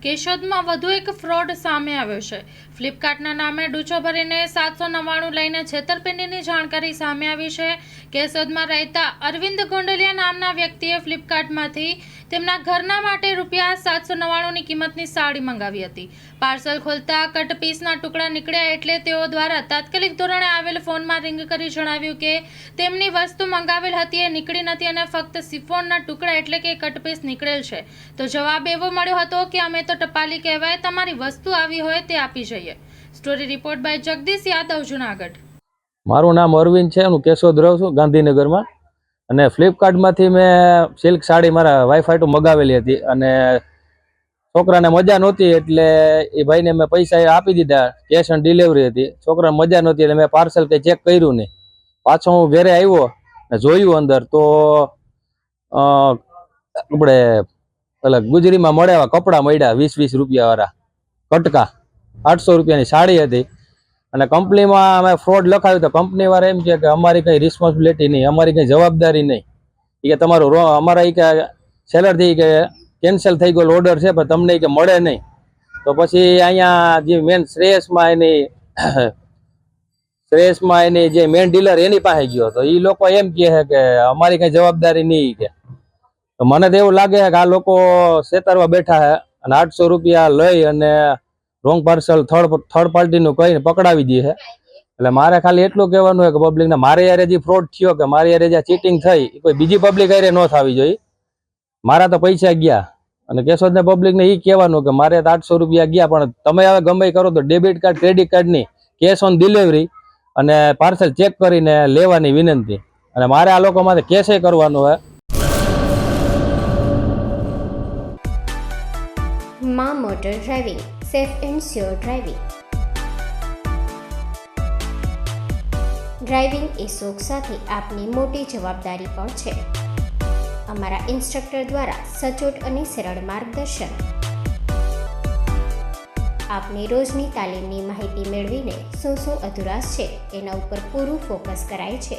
કેશોદમાં વધુ એક ફ્રોડ સામે આવ્યો છે। ફ્લિપકાર્ટના નામે ડૂચો ભરીને 799 લઈને છેતરપિંડીની જાણકારી સામે આવી છે। કેશોદમાં રહેતા અરવિંદ ગોંડલિયા નામના વ્યક્તિએ ફ્લિપકાર્ટમાંથી તેમના ઘરના માટે રૂપિયા 799ની કિંમતની સાડી મંગાવી હતી। પાર્સલ ખોલતા કટ પીસના ટુકડા નીકળ્યા એટલે તેઓ દ્વારા તાત્કાલિક ધોરણે આવેલ ફોનમાં રિંગ કરી જણાવ્યું કે તેમની વસ્તુ મંગાવેલ હતી એ નીકળી નથી અને ફક્ત સિફોનના ટુકડા એટલે કે કટ પીસ નીકળેલ છે। તો જવાબ એવો મળ્યો હતો કે અમે તો ટપાલી કહેવાય, તમારી વસ્તુ આવી હોય તે આપી જઈએ। Story report by Jagdish Yadav, Junagadh. મારું નામ અરવિંદ છે, હું કેશોદ રહું છું ગાંધીનગરમાં। અને ફ્લિપકાર્ટમાંથી મેં સિલ્ક સાડી મારા વાઈફ હાટુ મગાવેલી હતી અને છોકરાને મજા નહોતી એટલે એ ભાઈને મેં પૈસા આપી દીધા, કેશ ઓન ડિલિવરી હતી। છોકરાને મજા નહોતી એટલે મેં પાર્સલ કંઈ ચેક કર્યું નહીં। પાછો હું ઘરે આવ્યો ને જોયું અંદર તો આપણે પેલા ગુજરીમાં મળે એવા કપડાં મળ્યા 20-20 રૂપિયા વાળા કટકા, 800 રૂપિયાની સાડી હતી। અને કંપનીમાં અમે ફ્રોડ લખાવ્યું તો કંપની વાળા એમ કહે કે અમારી કંઈ રિસ્પોન્સિબિલિટી નહીં, અમારી કંઈ જવાબદારી નહીં, એ કે તમારું અમારા કે સેલરથી કે કેન્સલ થઈ ગયેલો ઓર્ડર છે પણ તમને કે મળે નહીં। તો પછી અહીંયા જે મેન શ્રેયસમાં એની જે મેન ડીલર એની પાસે ગયો તો એ લોકો એમ કહે છે કે અમારી કંઈ જવાબદારી નહીં કે। તો મને તો એવું લાગે છે કે આ લોકો છેતરવા બેઠા છે અને 800 રૂપિયા લઈ અને રોંગ પાર્સલ થર્ડ પાર્ટીનું કહીને પકડાવી દે છે। એટલે મારે ખાલી એટલું કહેવાનું હોય કે પબ્લિકને મારે યારે જે ફ્રોડ થયો કે મારી યારે જે ચીટિંગ થઈ એ કોઈ બીજી પબ્લિક યારે ન થવી જોઈએ। મારા તો પૈસા ગયા અને કેશોદને પબ્લિકને એ કહેવાનું કે મારે તો 800 રૂપિયા ગયા, પણ તમે હવે ગમે કરો તો ડેબિટ કાર્ડ ક્રેડિટ કાર્ડની કેશ ઓન ડિલિવરી અને પાર્સલ ચેક કરીને લેવાની વિનંતી। અને મારે આ લોકો માટે કેસે કરવાનું હોય। માં motor driving, safe and sure driving. Driving એ શોખ સાથે આપની મોટી જવાબદારી પણ છે। અમારા ઇન્સ્ટ્રક્ટર દ્વારા સચોટ અને સરળ માર્ગદર્શન। આપની રોજની તાલીમની માહિતી મેળવીને શું અધુરાશ છે એના ઉપર પૂરું ફોકસ કરાય છે।